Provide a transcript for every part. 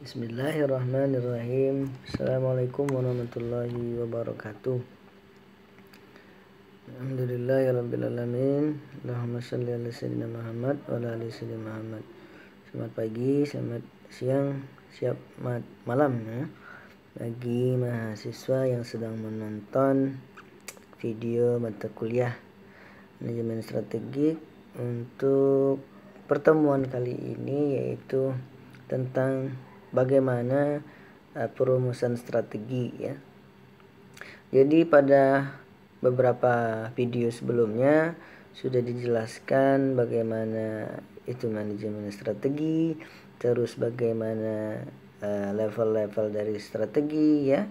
Bismillahirrahmanirrahim. Assalamualaikum warahmatullahi wabarakatuh. Alhamdulillahirrabbilalamin. Allahumma sholli ala sayyidina Muhammad wa ala ali sayyidina Muhammad. Selamat pagi, selamat siang, selamat malam ya, bagi mahasiswa yang sedang menonton video mata kuliah manajemen strategik untuk pertemuan kali ini, yaitu tentang bagaimana perumusan strategi ya. Jadi pada beberapa video sebelumnya sudah dijelaskan bagaimana itu manajemen strategi, terus bagaimana level-level dari strategi ya,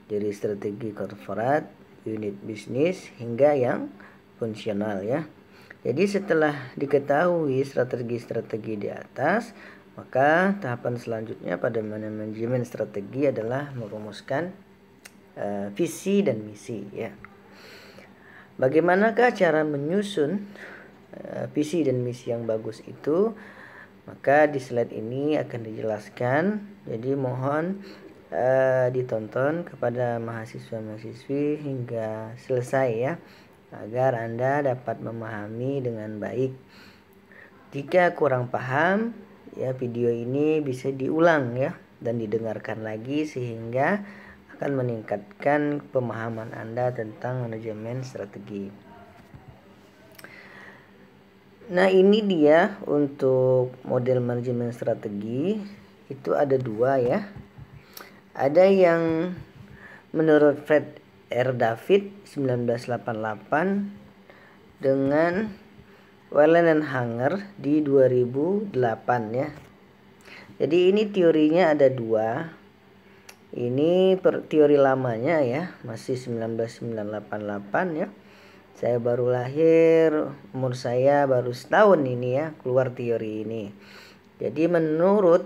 dari strategi korporat, unit bisnis hingga yang fungsional ya. Jadi setelah diketahui strategi-strategi di atas, maka tahapan selanjutnya pada manajemen strategi adalah merumuskan visi dan misi ya. Bagaimanakah cara menyusun visi dan misi yang bagus itu? Maka di slide ini akan dijelaskan. Jadi mohon ditonton kepada mahasiswa-mahasiswi hingga selesai ya, agar Anda dapat memahami dengan baik. Jika kurang paham ya, video ini bisa diulang ya dan didengarkan lagi sehingga akan meningkatkan pemahaman Anda tentang manajemen strategi. Nah, ini dia untuk model manajemen strategi. Itu ada dua ya. Ada yang menurut Fred R. David 1988 dengan Wellen dan Hanger di 2008 ya. Jadi ini teorinya ada dua. Ini teori lamanya ya, masih 1988 ya. Saya baru lahir, umur saya baru setahun ini ya, keluar teori ini. Jadi menurut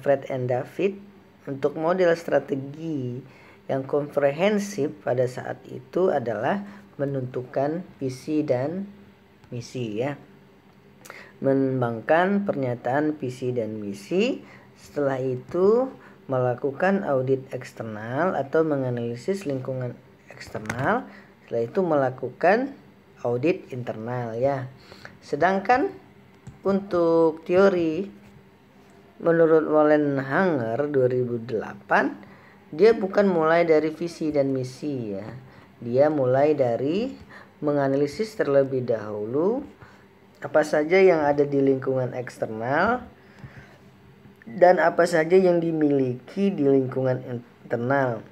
Fred and David, untuk model strategi yang komprehensif pada saat itu adalah menentukan visi dan misi ya, mengembangkan pernyataan visi dan misi. Setelah itu melakukan audit eksternal atau menganalisis lingkungan eksternal. Setelah itu melakukan audit internal ya. Sedangkan untuk teori menurut Wellen Hanger 2008, dia bukan mulai dari visi dan misi ya. Dia mulai dari menganalisis terlebih dahulu apa saja yang ada di lingkungan eksternal dan apa saja yang dimiliki di lingkungan internal.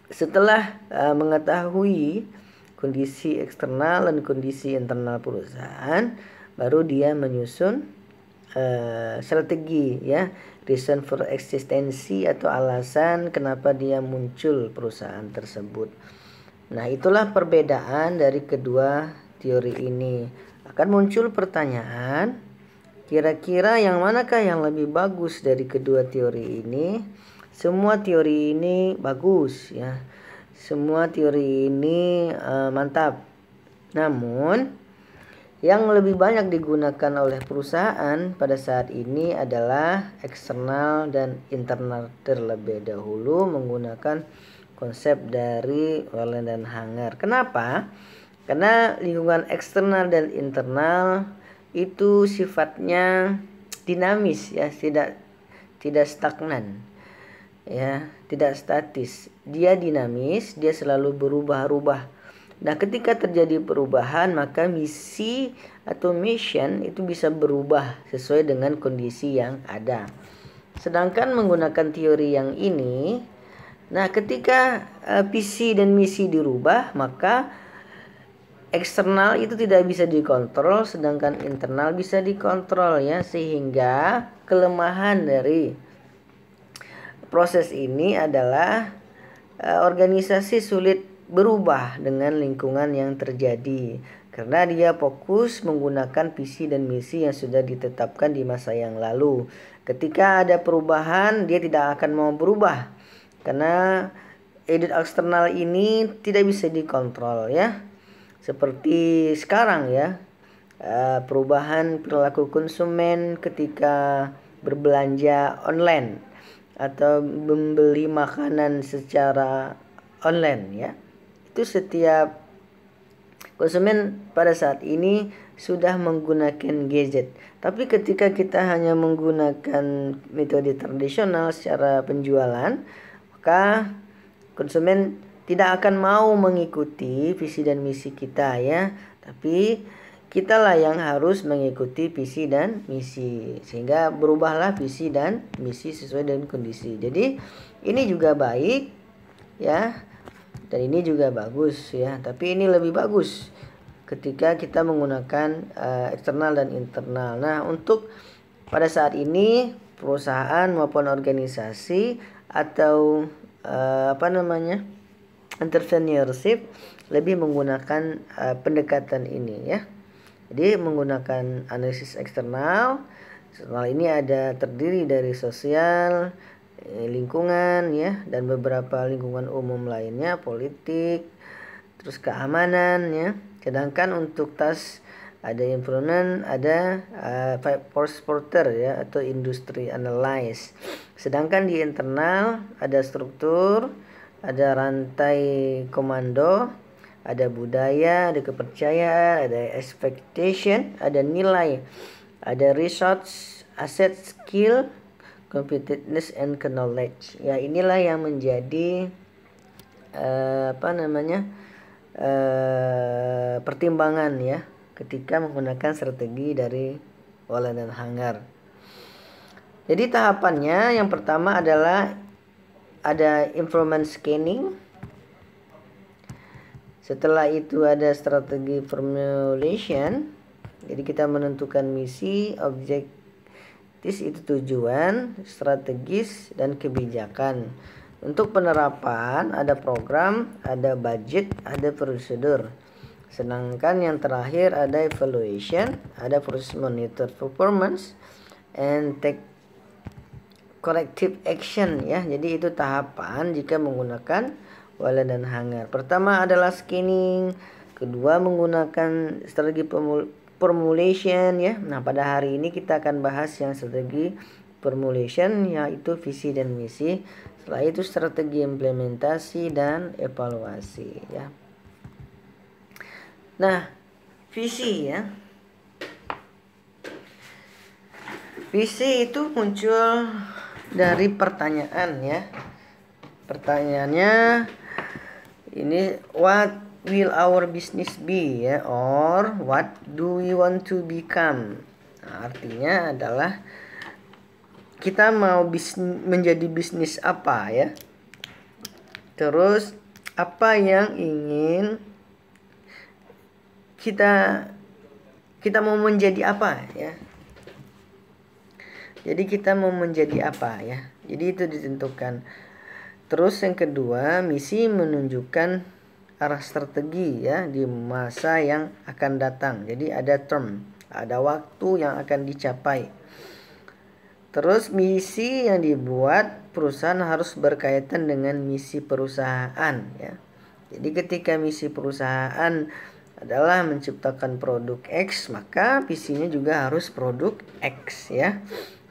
Setelah mengetahui kondisi eksternal dan kondisi internal perusahaan, baru dia menyusun strategi ya, reason for eksistensi atau alasan kenapa dia muncul perusahaan tersebut. Nah, itulah perbedaan dari kedua teori ini. Akan muncul pertanyaan, kira-kira yang manakah yang lebih bagus dari kedua teori ini? Semua teori ini bagus ya. Semua teori ini mantap. Namun, yang lebih banyak digunakan oleh perusahaan pada saat ini adalah eksternal dan internal terlebih dahulu, menggunakan konsep dari Wellen dan Hanger. Kenapa? Karena lingkungan eksternal dan internal itu sifatnya dinamis ya, tidak stagnan ya, tidak statis. Dia dinamis, dia selalu berubah-ubah. Nah, ketika terjadi perubahan, maka misi atau mission itu bisa berubah sesuai dengan kondisi yang ada. Sedangkan menggunakan teori yang ini, nah ketika visi dan misi dirubah, maka eksternal itu tidak bisa dikontrol, sedangkan internal bisa dikontrol ya, sehingga kelemahan dari proses ini adalah organisasi sulit berubah dengan lingkungan yang terjadi karena dia fokus menggunakan visi dan misi yang sudah ditetapkan di masa yang lalu. Ketika ada perubahan, dia tidak akan mau berubah karena audit eksternal ini tidak bisa dikontrol ya. Seperti sekarang ya, perubahan perilaku konsumen ketika berbelanja online atau membeli makanan secara online ya. Itu setiap konsumen pada saat ini sudah menggunakan gadget. Tapi ketika kita hanya menggunakan metode tradisional secara penjualan, maka konsumen tidak akan mau mengikuti visi dan misi kita ya. Tapi kitalah yang harus mengikuti visi dan misi, sehingga berubahlah visi dan misi sesuai dengan kondisi. Jadi ini juga baik ya, dan ini juga bagus ya, tapi ini lebih bagus ketika kita menggunakan eksternal dan internal. Nah, untuk pada saat ini perusahaan maupun organisasi atau entrepreneurship lebih menggunakan pendekatan ini ya. Jadi menggunakan analisis eksternal. Eksternal ini terdiri dari sosial, lingkungan ya, dan beberapa lingkungan umum lainnya, politik, terus keamanan ya. Sedangkan untuk task ada environment, ada force porter ya, atau industry analyze. Sedangkan di internal ada struktur, ada rantai komando, ada budaya, ada kepercayaan, ada expectation, ada nilai, ada resource, asset, skill, competitiveness, and knowledge. Ya, inilah yang menjadi pertimbangan ya ketika menggunakan strategi dari Wallen dan Hanger. Jadi tahapannya yang pertama adalah ada information scanning. Setelah itu ada strategi formulation. Jadi kita menentukan misi, objektif itu tujuan, strategis, dan kebijakan. Untuk penerapan ada program, ada budget, ada prosedur. Sedangkan yang terakhir ada evaluation, ada proses monitor performance, and take corrective action ya. Jadi itu tahapan jika menggunakan Wallen dan Hanger. Pertama adalah scanning, kedua menggunakan strategi formulation ya. Nah, pada hari ini kita akan bahas yang strategi formulation, yaitu visi dan misi. Setelah itu strategi implementasi dan evaluasi ya. Nah, visi ya. Visi itu muncul dari pertanyaan ya. Pertanyaannya ini, what will our business be ya, or what do we want to become. Nah, artinya adalah kita mau menjadi bisnis apa ya. Terus apa yang ingin kita mau menjadi apa ya. Jadi kita mau menjadi apa ya. Jadi itu ditentukan. Terus yang kedua, misi menunjukkan arah strategi ya di masa yang akan datang. Jadi ada term, ada waktu yang akan dicapai. Terus misi yang dibuat perusahaan harus berkaitan dengan misi perusahaan ya. Jadi ketika misi perusahaan adalah menciptakan produk X, maka visinya juga harus produk X ya.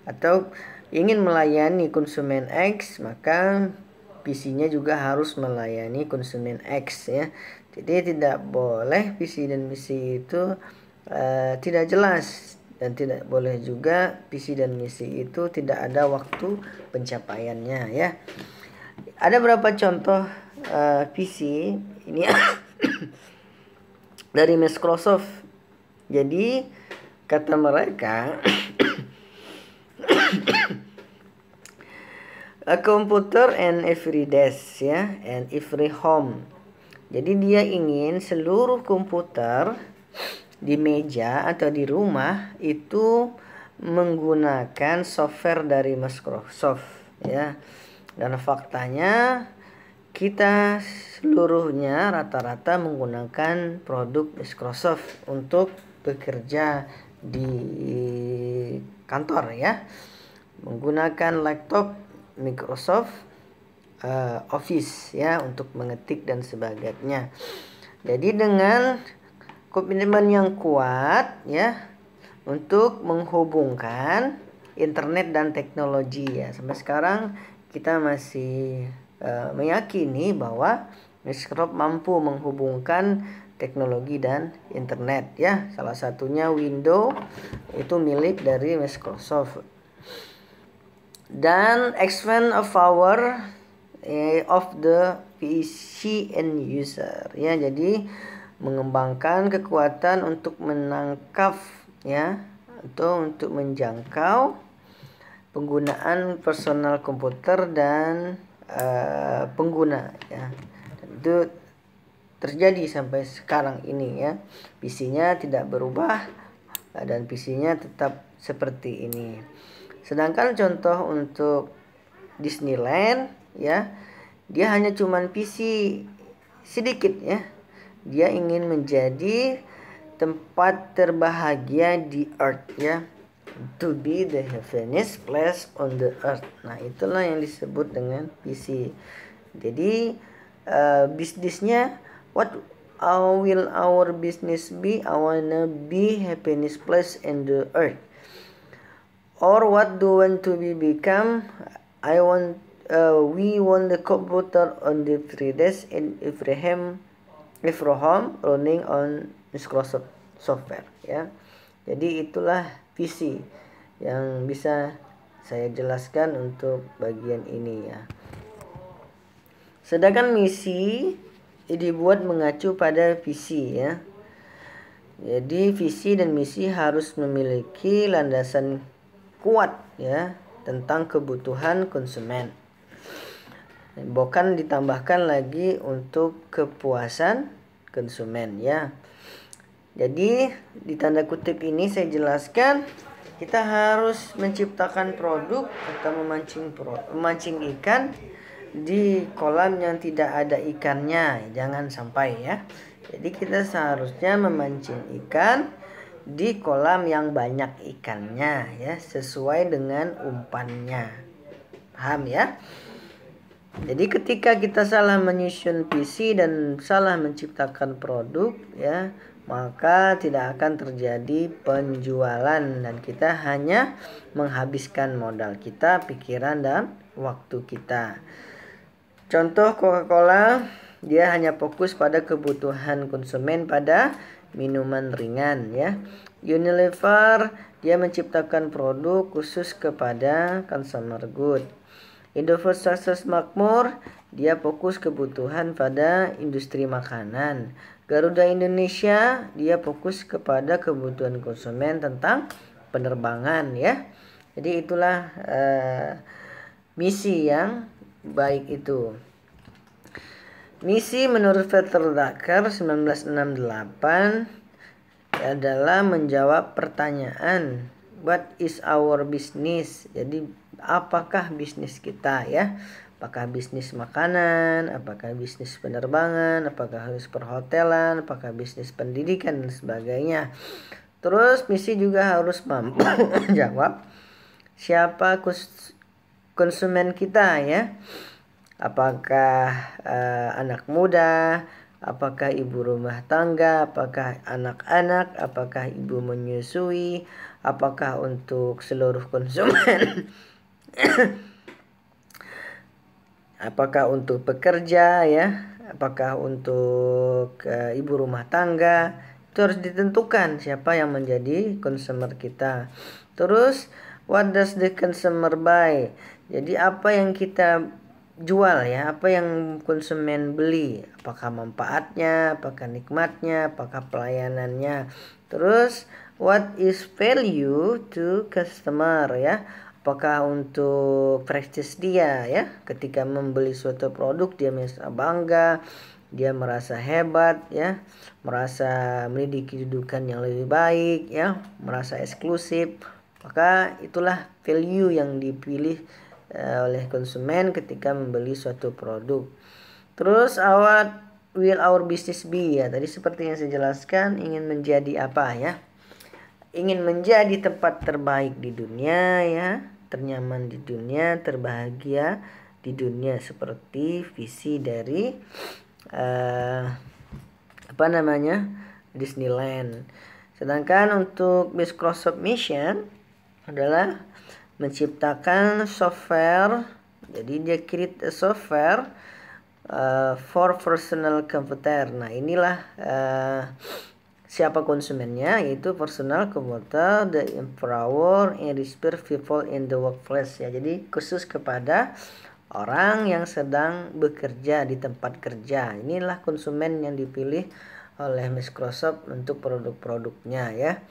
Atau ingin melayani konsumen X, maka visinya juga harus melayani konsumen X ya. Jadi tidak boleh visi dan misi itu tidak jelas, dan tidak boleh juga visi dan misi itu tidak ada waktu pencapaiannya ya. Ada beberapa contoh visi ini dari Microsoft. Jadi kata mereka a computer and every desk ya, and every home. Jadi dia ingin seluruh komputer di meja atau di rumah itu menggunakan software dari Microsoft ya. Dan faktanya kita seluruhnya rata-rata menggunakan produk Microsoft untuk bekerja di kantor ya. Menggunakan laptop Microsoft Office ya untuk mengetik dan sebagainya. Jadi dengan komitmen yang kuat ya untuk menghubungkan internet dan teknologi ya. Sampai sekarang kita masih meyakini bahwa Microsoft mampu menghubungkan teknologi dan internet ya. Salah satunya Windows itu milik dari Microsoft. Dan expand of power of the PC end user ya. Jadi mengembangkan kekuatan untuk menangkap ya, atau untuk menjangkau penggunaan personal komputer dan pengguna ya. Dan itu terjadi sampai sekarang ini ya. PC-nya tidak berubah dan PC-nya tetap seperti ini. Sedangkan contoh untuk Disneyland ya, dia hanya cuman PC sedikit ya. Dia ingin menjadi tempat terbahagia di earth ya, to be the happiest place on the earth. Nah, itulah yang disebut dengan PC. Jadi bisnisnya, what will our business be? I wanna be happiest place in the earth. Or what do want to be become? We want the computer on the 3 days in Abraham running on Microsoft software ya. Jadi itulah visi yang bisa saya jelaskan untuk bagian ini ya. Sedangkan misi dibuat mengacu pada visi ya. Jadi visi dan misi harus memiliki landasan kuat ya tentang kebutuhan konsumen. Bukan ditambahkan lagi untuk kepuasan konsumen ya. Jadi di tanda kutip ini saya jelaskan, kita harus menciptakan produk atau memancing ikan di kolam yang tidak ada ikannya, jangan sampai ya. Jadi kita seharusnya memancing ikan di kolam yang banyak ikannya ya, sesuai dengan umpannya. Paham ya? Jadi ketika kita salah menyusun visi dan salah menciptakan produk ya, maka tidak akan terjadi penjualan dan kita hanya menghabiskan modal kita, pikiran dan waktu kita. Contoh Coca-Cola, dia hanya fokus pada kebutuhan konsumen pada minuman ringan ya. Unilever, dia menciptakan produk khusus kepada consumer good. Indofood Sukses Makmur, dia fokus kebutuhan pada industri makanan. Garuda Indonesia, dia fokus kepada kebutuhan konsumen tentang penerbangan ya. Jadi itulah misi yang baik itu. Misi menurut Peter Drucker 1968 adalah menjawab pertanyaan what is our business. Jadi apakah bisnis kita ya? Apakah bisnis makanan, apakah bisnis penerbangan, apakah harus perhotelan, apakah bisnis pendidikan dan sebagainya. Terus misi juga harus mampu menjawab siapa konsumen kita ya. Apakah anak muda, apakah ibu rumah tangga, apakah anak-anak, apakah ibu menyusui, apakah untuk seluruh konsumen, apakah untuk pekerja ya, apakah untuk ibu rumah tangga. Itu harus ditentukan siapa yang menjadi consumer kita. Terus what does the consumer buy? Jadi apa yang kita jual ya, apa yang konsumen beli, apakah manfaatnya, apakah nikmatnya, apakah pelayanannya. Terus what is value to customer ya, apakah untuk prestis dia ya, ketika membeli suatu produk dia merasa bangga, dia merasa hebat ya, merasa memiliki kedudukan yang lebih baik ya, merasa eksklusif. Maka itulah value yang dipilih oleh konsumen ketika membeli suatu produk. Terus what will our business be ya, tadi seperti yang saya jelaskan, ingin menjadi apa ya, ingin menjadi tempat terbaik di dunia ya, ternyaman di dunia, terbahagia di dunia, seperti visi dari Disneyland. Sedangkan untuk Microsoft Mission adalah menciptakan software. Jadi dia create a software for personal computer. Nah, inilah siapa konsumennya, yaitu personal computer the empower and inspire people in the workplace ya. Jadi khusus kepada orang yang sedang bekerja di tempat kerja. Inilah konsumen yang dipilih oleh Microsoft untuk produk-produknya ya.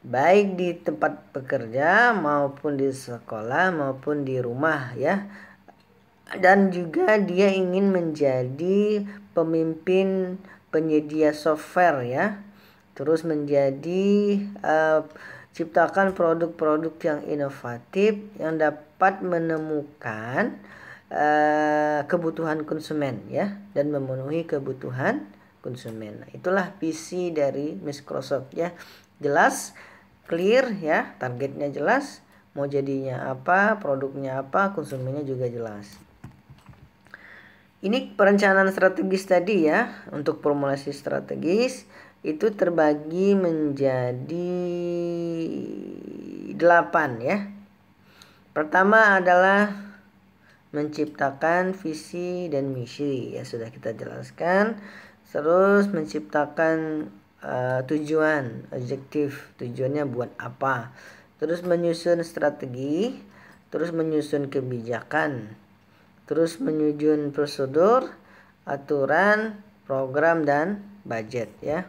Baik di tempat bekerja maupun di sekolah maupun di rumah ya. Dan juga dia ingin menjadi pemimpin penyedia software ya. Terus menjadi ciptakan produk-produk yang inovatif yang dapat menemukan kebutuhan konsumen ya, dan memenuhi kebutuhan konsumen. Nah, itulah visi dari Microsoft ya. Jelas, clear ya, targetnya jelas, mau jadinya apa, produknya apa, konsumennya juga jelas. Ini perencanaan strategis tadi ya. Untuk formulasi strategis itu terbagi menjadi 8 ya. Pertama adalah menciptakan visi dan misi ya, sudah kita jelaskan. Terus menciptakan tujuan, objektif, tujuannya buat apa. Terus menyusun strategi, terus menyusun kebijakan, terus menyusun prosedur, aturan, program, dan budget ya.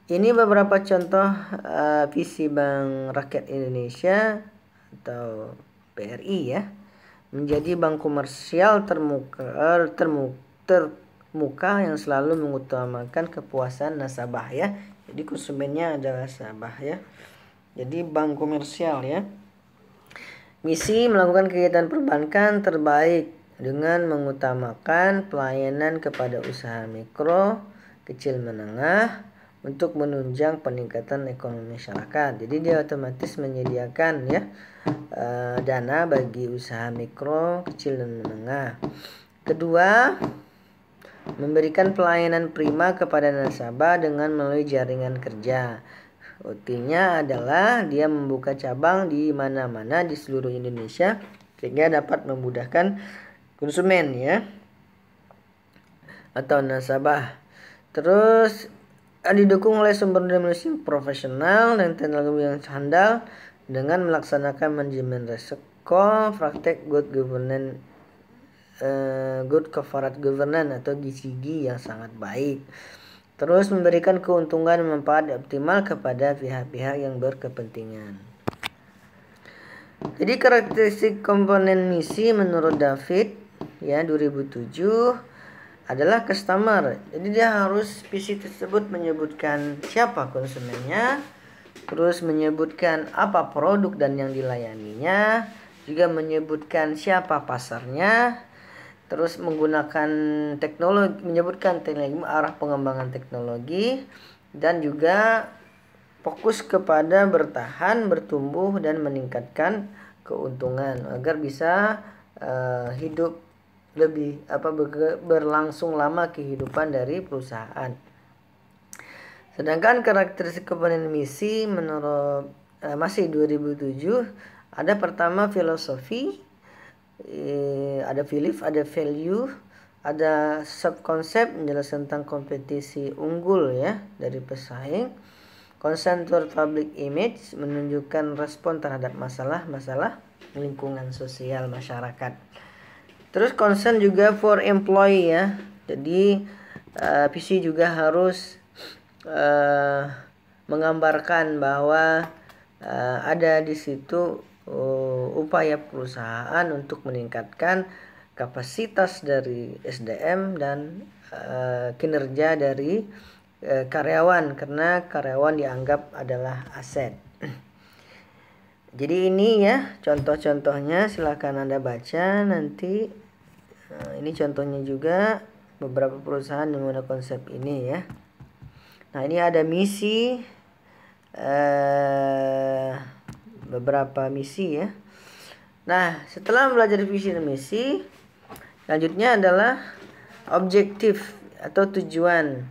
Ini beberapa contoh visi Bank Rakyat Indonesia atau BRI ya. Menjadi bank komersial termuka yang selalu mengutamakan kepuasan nasabah ya. Jadi konsumennya adalah nasabah ya. Jadi bank komersial ya. Misi melakukan kegiatan perbankan terbaik dengan mengutamakan pelayanan kepada usaha mikro, kecil menengah untuk menunjang peningkatan ekonomi masyarakat. Jadi dia otomatis menyediakan ya dana bagi usaha mikro, kecil dan menengah. Kedua, memberikan pelayanan prima kepada nasabah dengan melalui jaringan kerja. Artinya adalah dia membuka cabang di mana-mana di seluruh Indonesia sehingga dapat memudahkan konsumen ya atau nasabah. Terus didukung oleh sumber daya manusia profesional dan teknologi yang handal dengan melaksanakan manajemen risiko, praktek good governance, good corporate governance atau GCG yang sangat baik. Terus memberikan keuntungan dan manfaat optimal kepada pihak-pihak yang berkepentingan. Jadi karakteristik komponen misi menurut David ya 2007 adalah customer. Jadi dia harus visi tersebut menyebutkan siapa konsumennya, terus menyebutkan apa produk dan yang dilayaninya, juga menyebutkan siapa pasarnya, terus menggunakan teknologi, menyebutkan teknologi, arah pengembangan teknologi, dan juga fokus kepada bertahan, bertumbuh, dan meningkatkan keuntungan agar bisa hidup lebih berlangsung lama kehidupan dari perusahaan. Sedangkan karakteristik komponen misi menurut masih 2007 ada pertama filosofi, ada belief, ada value, ada subkonsep menjelaskan tentang kompetisi unggul ya dari pesaing. Concern toward public image menunjukkan respon terhadap masalah-masalah lingkungan sosial masyarakat. Terus concern juga for employee ya. Jadi visi juga harus menggambarkan bahwa ada di situ upaya perusahaan untuk meningkatkan kapasitas dari SDM dan kinerja dari karyawan, karena karyawan dianggap adalah aset. Jadi ini ya contoh-contohnya, silakan Anda baca nanti. Ini contohnya juga beberapa perusahaan yang menggunakan konsep ini ya. Nah, ini ada misi, beberapa misi ya. Nah, setelah belajar visi dan misi, selanjutnya adalah objektif atau tujuan.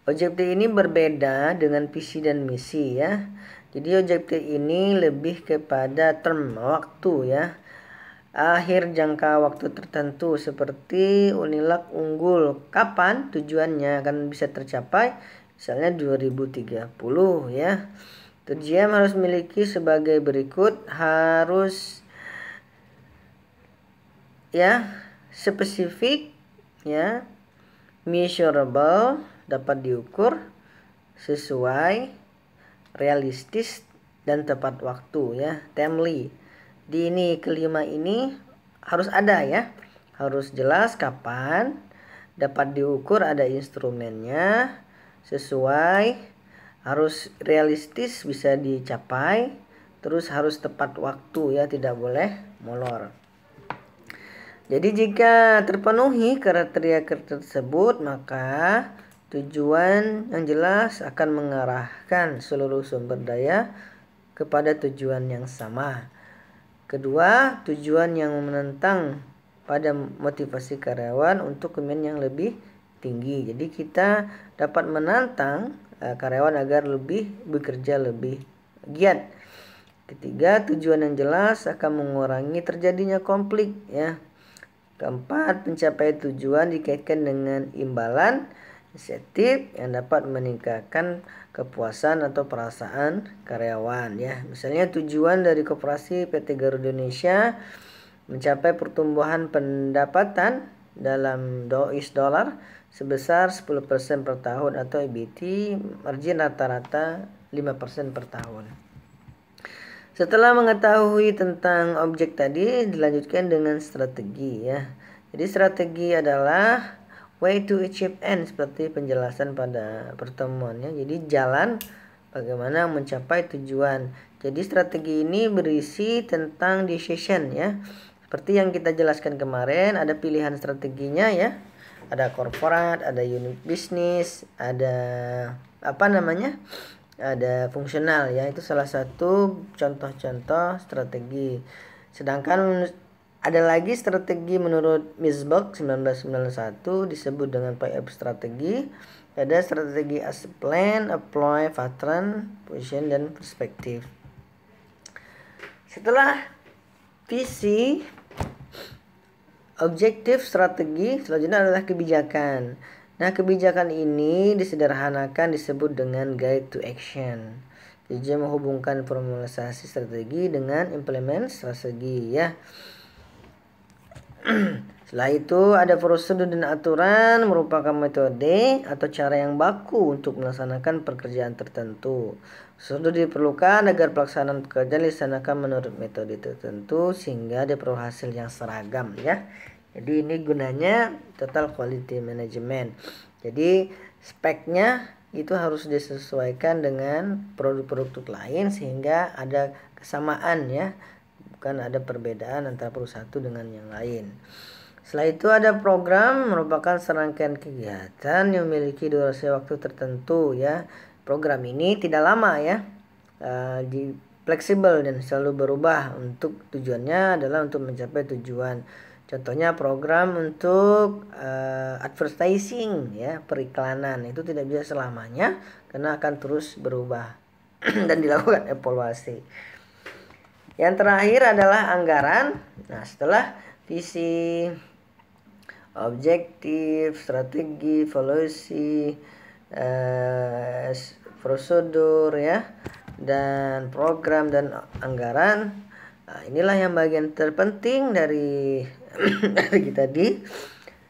Objektif ini berbeda dengan visi dan misi ya. Jadi objektif ini lebih kepada term waktu ya. Akhir jangka waktu tertentu seperti Unilag unggul. Kapan tujuannya akan bisa tercapai? Misalnya 2030 ya. Tujuan harus memiliki sebagai berikut, harus ya spesifik ya, measurable dapat diukur, sesuai, realistis dan tepat waktu ya, timely. Di ini kelima ini harus ada ya, harus jelas kapan, dapat diukur, ada instrumennya, sesuai, harus realistis bisa dicapai, terus harus tepat waktu ya, tidak boleh molor. Jadi jika terpenuhi kriteria tersebut, maka tujuan yang jelas akan mengarahkan seluruh sumber daya kepada tujuan yang sama. Kedua, tujuan yang menentang pada motivasi karyawan untuk kemenangan yang lebih tinggi. Jadi kita dapat menantang karyawan agar lebih bekerja lebih giat. Ketiga, tujuan yang jelas akan mengurangi terjadinya konflik ya. Keempat, pencapaian tujuan dikaitkan dengan imbalan insentif yang dapat meningkatkan kepuasan atau perasaan karyawan ya. Misalnya tujuan dari koperasi PT Garuda Indonesia mencapai pertumbuhan pendapatan dalam US dollar sebesar 10% per tahun atau EBT margin rata-rata 5% per tahun. Setelah mengetahui tentang objek tadi, dilanjutkan dengan strategi ya. Jadi strategi adalah way to achieve end, seperti penjelasan pada pertemuannya. Jadi jalan bagaimana mencapai tujuan. Jadi strategi ini berisi tentang decision ya. Seperti yang kita jelaskan kemarin, ada pilihan strateginya ya. Ada corporate, ada unit bisnis, ada ada fungsional ya. Itu salah satu contoh-contoh strategi. Sedangkan ada lagi strategi menurut Misbach 1991 disebut dengan 5 strategi. Ada strategi as plan, apply, pattern, position, dan perspektif. Setelah visi, objektif, strategi, selanjutnya adalah kebijakan. Nah, kebijakan ini disederhanakan disebut dengan guide to action. Jadi menghubungkan formalisasi strategi dengan implement strategi ya. Setelah itu ada prosedur dan aturan, merupakan metode atau cara yang baku untuk melaksanakan pekerjaan tertentu. Prosedur diperlukan agar pelaksanaan pekerjaan dilaksanakan menurut metode tertentu sehingga diperoleh hasil yang seragam ya. Jadi ini gunanya total quality management. Jadi speknya itu harus disesuaikan dengan produk-produk lain sehingga ada kesamaan ya, bukan ada perbedaan antara produk satu dengan yang lain. Setelah itu ada program, merupakan serangkaian kegiatan yang memiliki durasi waktu tertentu ya. Program ini tidak lama ya, fleksibel dan selalu berubah. Untuk tujuannya adalah untuk mencapai tujuan. Contohnya program untuk advertising ya, periklanan itu tidak bisa selamanya karena akan terus berubah dan dilakukan evaluasi. Yang terakhir adalah anggaran. Nah, setelah visi, objektif, strategi, evaluasi, prosedur ya, dan program dan anggaran. Nah, inilah yang bagian terpenting dari tadi.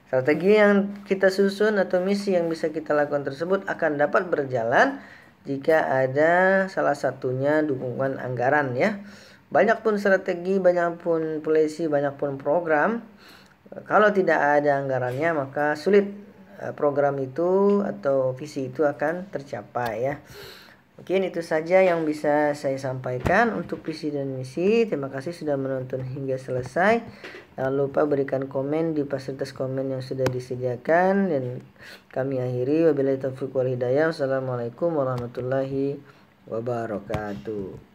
Strategi yang kita susun atau misi yang bisa kita lakukan tersebut akan dapat berjalan jika ada salah satunya dukungan anggaran ya. Banyak pun strategi, banyak pun polisi, banyak pun program, kalau tidak ada anggarannya maka sulit program itu atau visi itu akan tercapai ya. Mungkin itu saja yang bisa saya sampaikan untuk visi dan misi. Terima kasih sudah menonton hingga selesai. Jangan lupa berikan komen di fasilitas komen yang sudah disediakan. Dan kami akhiri. Wabillahi taufiq wal hidayah. Wassalamualaikum warahmatullahi wabarakatuh.